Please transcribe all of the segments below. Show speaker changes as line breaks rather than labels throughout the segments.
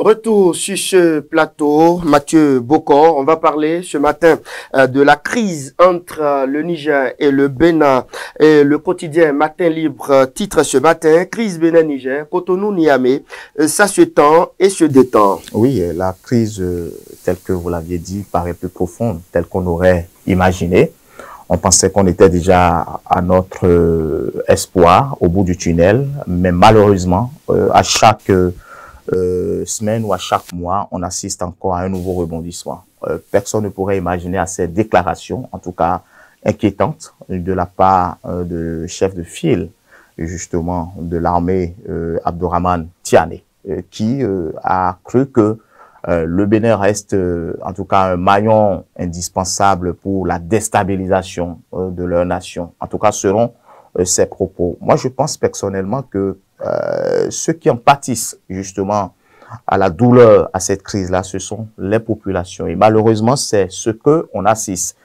Retour sur ce plateau, Mathieu Bokor. On va parler ce matin de la crise entre le Niger et le Bénin. Et le quotidien Matin Libre titre ce matin, crise Bénin-Niger, Cotonou-Niamey, ça se tend et se détend.
Oui, la crise, telle que vous l'aviez dit, paraît plus profonde, telle qu'on aurait imaginé. On pensait qu'on était déjà à notre espoir au bout du tunnel, mais malheureusement, à chaque semaine ou à chaque mois, on assiste encore à un nouveau rebondissement. Personne ne pourrait imaginer à ces déclarations, en tout cas inquiétantes, de la part de chef de file, justement, de l'armée Abdourahmane Tiani, qui a cru que le Bénin reste, en tout cas, un maillon indispensable pour la déstabilisation de leur nation. En tout cas, selon ses propos. Moi, je pense personnellement que ceux qui en pâtissent, justement, à la douleur, à cette crise-là, ce sont les populations. Et malheureusement, c'est ce que on assiste.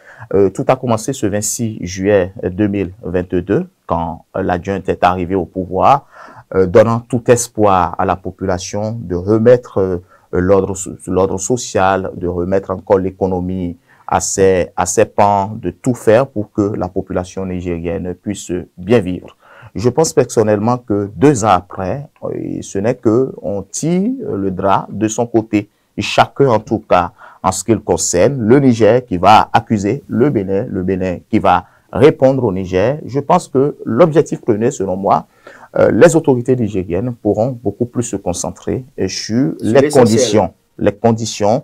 Tout a commencé ce 26 juillet 2022, quand la junte est arrivée au pouvoir, donnant tout espoir à la population de remettre l'ordre social, de remettre encore l'économie à ses pans, de tout faire pour que la population nigérienne puisse bien vivre. Je pense personnellement que 2 ans après, ce n'est que on tire le drap de son côté. Et chacun, en tout cas, en ce qui le concerne, le Niger qui va accuser le Bénin qui va répondre au Niger. Je pense que l'objectif premier, selon moi, les autorités nigériennes pourront beaucoup plus se concentrer sur les conditions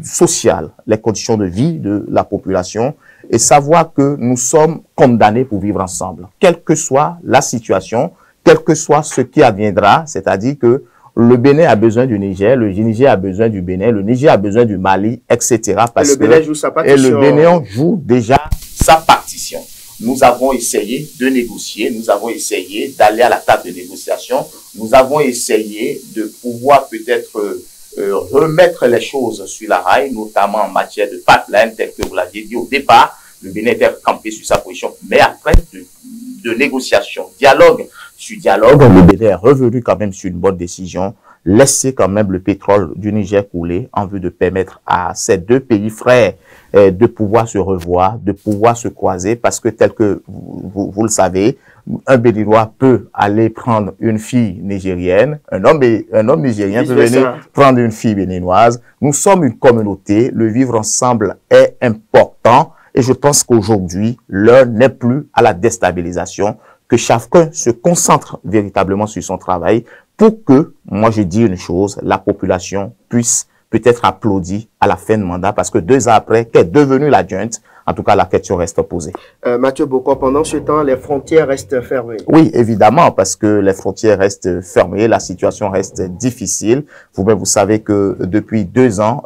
sociales, les conditions de vie de la population et savoir que nous sommes condamnés pour vivre ensemble, quelle que soit la situation, quel que soit ce qui adviendra, c'est-à-dire que le Bénin a besoin du Niger, le Niger a besoin du Bénin, le Niger a besoin du Mali, etc.
Parce et le Bénin joue sa partition.
Et le Bénin joue déjà sa partition. Nous avons essayé de négocier, nous avons essayé d'aller à la table de négociation, nous avons essayé de pouvoir peut-être remettre les choses sur la raille, notamment en matière de pipeline, tel que vous l'aviez dit au départ. Le Bénin était campé sur sa position, mais après de négociation, dialogue sur dialogue, le Bénin est revenu quand même sur une bonne décision, laisser quand même le pétrole du Niger couler en vue de permettre à ces 2 pays frères de pouvoir se revoir, de pouvoir se croiser, parce que tel que vous le savez, un Béninois peut aller prendre une fille nigérienne, un homme nigérien peut venir prendre une fille béninoise. Nous sommes une communauté, le vivre ensemble est important et je pense qu'aujourd'hui, l'heure n'est plus à la déstabilisation, que chacun se concentre véritablement sur son travail pour que, moi je dis une chose, la population puisse peut-être applaudir à la fin de mandat parce que 2 ans après, qu'est devenue la junte, en tout cas, la question reste posée.
Mathieu Bokor, pendant ce temps, les frontières restent fermées.
Oui, évidemment, parce que les frontières restent fermées, la situation reste difficile. Vous-même, vous savez que depuis 2 ans,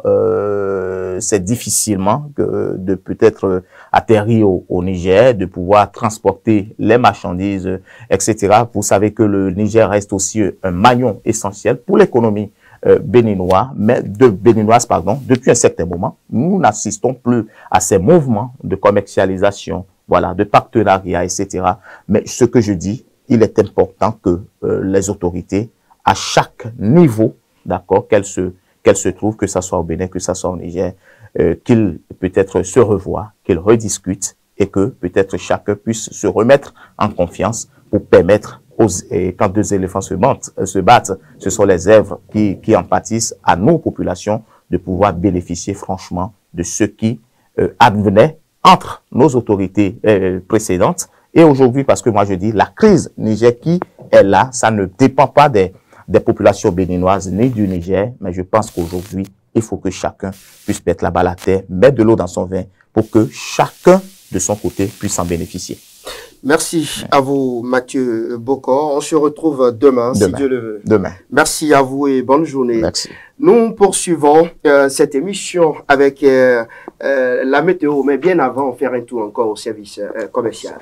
c'est difficilement de peut-être atterrir au Niger, de pouvoir transporter les marchandises, etc. Vous savez que le Niger reste aussi un maillon essentiel pour l'économie béninoise, depuis un certain moment, nous n'assistons plus à ces mouvements de commercialisation, voilà, de partenariat, etc. Mais ce que je dis, il est important que les autorités, à chaque niveau, d'accord, qu'elles se trouvent, que ça soit au Bénin, que ça soit au Niger, qu'ils peut-être se revoient, qu'ils rediscutent et que peut-être chacun puisse se remettre en confiance pour permettre et quand 2 éléphants se battent, ce sont les zèbres qui en pâtissent à nos populations de pouvoir bénéficier franchement de ce qui advenait entre nos autorités précédentes et aujourd'hui, parce que moi je dis, la crise Niger qui est là, ça ne dépend pas des populations béninoises ni du Niger, mais je pense qu'aujourd'hui, il faut que chacun puisse mettre la balle à terre, mettre de l'eau dans son vin pour que chacun de son côté puisse en bénéficier.
Merci à vous, Mathieu Bokor. On se retrouve demain, si Dieu le veut.
Demain.
Merci à vous et bonne journée.
Merci.
Nous poursuivons cette émission avec la météo, mais bien avant, on fait un tour encore au service commercial.